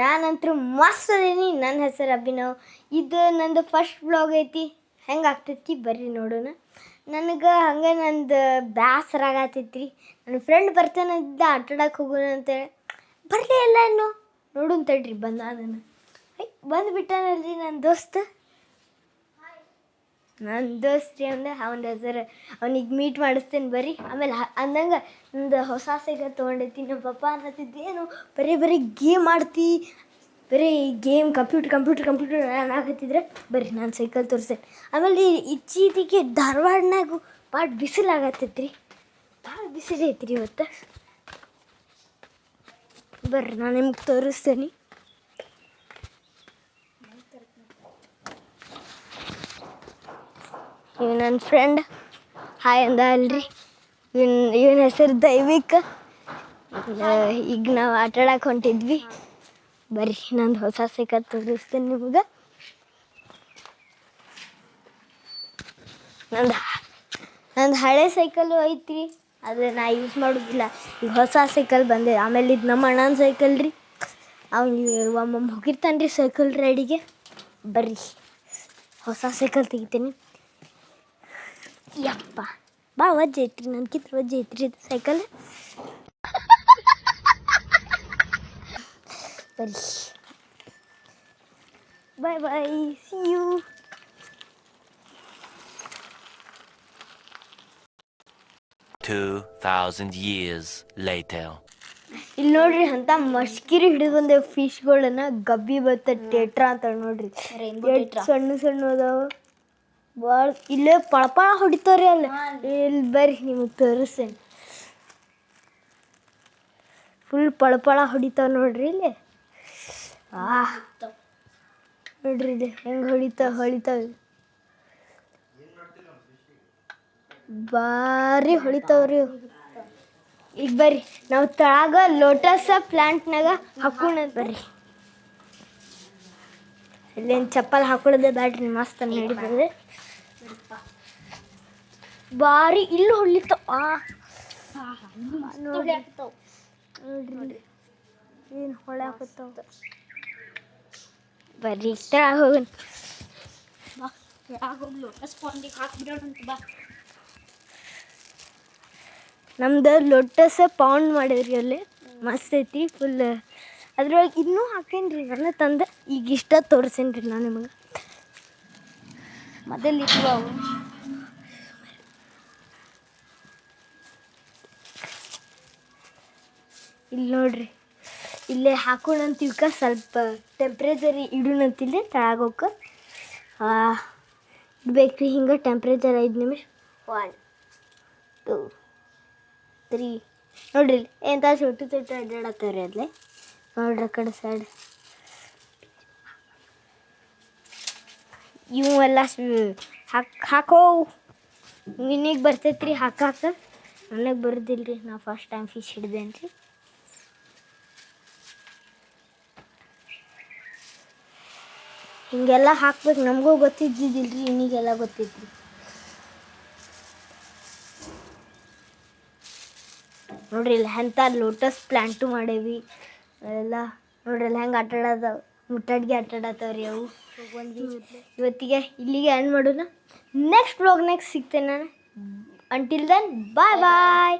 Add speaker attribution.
Speaker 1: ನಾನಂತೂ ಮಸ್ತ್ ಅದೀನಿ. ನನ್ನ ಹೆಸರು ಅಭಿನವ್. ಇದು ನಂದು ಫಸ್ಟ್ ವ್ಲಾಗ್ ಐತಿ. ಹೆಂಗೆ ಆಗ್ತೈತಿ ಬರ್ರಿ ನೋಡೋಣ. ನನಗೆ ಹಂಗೆ ನಂದು ಬೇಸರ ಆಗತ್ತೈತ್ರಿ. ನನ್ನ ಫ್ರೆಂಡ್ ಬರ್ತಾನಂತಿದ್ದ ಆಟಾಡಕ್ಕೆ ಹೋಗೋಣ ಅಂತೇಳಿ ಬರಲೇ ಇಲ್ಲ ಇನ್ನು. ನೋಡೋಣ ತಡ್ರಿ ಬಂದಾದನು. ಬಂದುಬಿಟ್ಟಾನಲ್ರಿ ನನ್ನ ದೋಸ್ತ. ನನ್ನ ದೋಸ್ತಿ ಅಂದ್ರೆ ಅವನ ಹೆಸರು. ಅವ್ನಿಗೆ ಮೀಟ್ ಮಾಡಿಸ್ತೇನೆ ಬರ್ರಿ. ಆಮೇಲೆ ಅಂದಂಗೆ ನಂದು ಹೊಸ ಸೈಕಲ್ ತೊಗೊಂಡೈತಿ. ನಮ್ಮ ಪಪ್ಪ ಅನ್ನತ್ತಿದ್ದೇನು ಬರೀ ಗೇಮ್ ಆಡ್ತಿ, ಬರೀ ಗೇಮ್ ಕಂಪ್ಯೂಟರ್ ಆಗತ್ತಿದ್ರೆ ಬರ್ರಿ ನಾನು ಸೈಕಲ್ ತೋರಿಸ್ತೇನೆ. ಆಮೇಲೆ ಇತ್ತೀಚೆಗೆ ಧಾರವಾಡನಾಗೂ ಭಾಳ ಬಿಸಿಲು ಆಗತ್ತೈತ್ರಿ. ಭಾಳ ಬಿಸಿಲು ಐತ್ರಿ ಇವತ್ತು. ಬರ್ರಿ ನಾನು ನಿಮ್ಗೆ ತೋರಿಸ್ತೇನೆ. ಇವ್ ನನ್ನ ಫ್ರೆಂಡ್ ಹಾಯ್ ಅಂದ ಅಲ್ರಿ. ಇವನ ಹೆಸರು ದೈವಿಕ. ಈಗ ನಾವು ಆಟಾಡಕ್ಕೆ ಹೊಂಟಿದ್ವಿ. ಬರ್ರಿ ನಂದು ಹೊಸ ಸೈಕಲ್ ತೋರಿಸ್ತೇನೆ ನಿಮ್ಗೆ. ನಂದು ಹಳೆ ಸೈಕಲ್ಲು ಐತ್ರಿ, ಅದು ನಾ ಯೂಸ್ ಮಾಡೋದಿಲ್ಲ. ಈಗ ಹೊಸ ಸೈಕಲ್ ಬಂದೆ. ಆಮೇಲೆ ಇದು ನಮ್ಮ ಅಣ್ಣನ ಸೈಕಲ್ ರೀ. ಅವ್ನಿಗೆ ಒಮ್ಮೊಮ್ಮೆ ಹೋಗಿರ್ತಾನೆ ರೀ ಸೈಕಲ್ ರೈಡಿಗೆ. ಬರ್ರಿ ಹೊಸ ಸೈಕಲ್ ತೆಗಿತೀನಿ. ಯಪ್ಪ ಭಾಳ ವಜ್ಜೆ ಐತ್ರಿ, ನನ್ಕಿಂತ ವಜ್ಜೆ ಐತ್ರಿ ಇದು ಸೈಕಲ್. ಬರ್ರಿ bye see you.
Speaker 2: years later.
Speaker 1: ಇಲ್ಲಿ ನೋಡ್ರಿ ಅಂತ ಮಸ್ಕಿರಿ ಹಿಡಿದು ಬಂದೇವು ಫಿಶ್ಗಳನ್ನ. ಗಬ್ಬಿ ಬತ್ತ ಟೇಟ್ರಾ ಅಂತ ನೋಡ್ರಿ. ಸಣ್ಣ ಅದಾವ ಭಾಳ. ಇಲ್ಲೇ ಪಳಪಳ ಹೊಡಿತಾವ್ರಿ ಅಲ್ಲಿ. ಇಲ್ಲಿ ಬರ್ರಿ ನಿಮಗೆ ತೋರಿಸ್ತೇನೆ. ಫುಲ್ ಪಳಪಳ ಹೊಡಿತಾವ ನೋಡ್ರಿ ಇಲ್ಲಿ. ನೋಡ್ರಿ ಇಲ್ಲಿ ಹೆಂಗೆ ಹೊಳಿತಾವ. ಭಾರಿ ಹೊಳಿತಾವ್ರಿ. ಈಗ ಬರ್ರಿ ನಾವು ತಳಗ ಲೋಟಸ್ ಪ್ಲಾಂಟ್ನಾಗ ಹಾಕೋಣ. ಬರ್ರಿ ಇಲ್ಲೇನು ಚಪ್ಪಲ್ ಹಾಕೊಳ್ಳೋದೇ ಬ್ಯಾಡ್ರಿ, ಮಸ್ತ್ ನಡಿತದೆ. ಭಾರಿ ಇಲ್ಲಿ ಹೊಳಿತಾವ. ನೋಡ್ರಿ ಏನು ಹೊಳೆ ಹಾಕತ್ತಾವ. ಬರ್ರಿ ತಳ ಹೋಗೋಣ. ನಮ್ದು ಲೋಟಸ್ ಪೌಂಡ್ ಮಾಡಿದ್ರಿ ಅಲ್ಲಿ. ಮಸ್ತ್ ಐತಿ ಫುಲ್. ಅದ್ರೊಳಗೆ ಇನ್ನೂ ಹಾಕೇನ್ರಿ ನಾನು ತಂದೆ. ಈಗ ಇಷ್ಟ ತೋರಿಸೇನ್ರಿ ನಾನು ನಿಮಗೆ. ಮೊದಲು ಇಟ್ವು ಅವು. ಇಲ್ಲಿ ನೋಡ್ರಿ ಇಲ್ಲೇ ಹಾಕೋಣಂತೀವಕ್ಕ ಸ್ವಲ್ಪ ಟೆಂಪ್ರೇಚರ್ ಇಡೋಣಂತಿಲ್ಲ ತಳಗೋಕೆ. ಇಡ್ಬೇಕ್ರಿ ಹಿಂಗೆ ಟೆಂಪ್ರೇಚರ್ 5 ನಿಮಿಷ. 1 2 3 ನೋಡ್ರಿ ಎಂಥ ಚೊಟ್ಟು ಅಡ್ಡಾಡತ್ತವ್ರಿ ಅಲ್ಲೇ. ನೋಡ್ರಿ ಆ ಕಡೆ ಸೈಡ್ ಇವೆಲ್ಲ ಹಾಕೋ. ನಿನಗೆ ಬರ್ತೈತ್ರಿ ಹಾಕಾಕ, ನನಗೆ ಬರೋದಿಲ್ರಿ. ನಾ ಫಸ್ಟ್ ಟೈಮ್ ಫಿಶ್ ಹಿಡ್ದೇನೆ ರೀ. ಹಿಂಗೆಲ್ಲ ಹಾಕ್ಬೇಕು. ನಮಗೂ ಗೊತ್ತಿದ್ದಿದ್ದಿಲ್ರಿ, ಇನ್ನೀಗೆಲ್ಲ ಗೊತ್ತೈತ್ರಿ. ನೋಡ್ರಿ ಇಲ್ಲಿ ಎಂಥ ಲೋಟಸ್ ಪ್ಲ್ಯಾಂಟು ಮಾಡೇವಿ ಎಲ್ಲ. ನೋಡ್ರಿ ಅಲ್ಲಿ ಹೆಂಗೆ ಆಟಾಡೋದವು, ಮುಟ್ಟಾಡ್ಗೆ ಆಟಾಡತ್ತವ್ರಿ ಅವು. ಇವತ್ತಿಗೆ ಇಲ್ಲಿಗೆ ಎಂಡ್ ಮಾಡೋಣ. ನೆಕ್ಸ್ಟ್ ವ್ಲಾಗ್ನಾಗ ಸಿಗ್ತೇನೆ ನಾನು. ಅಂಟಿಲ್ ದೆನ್ ಬಾಯ್.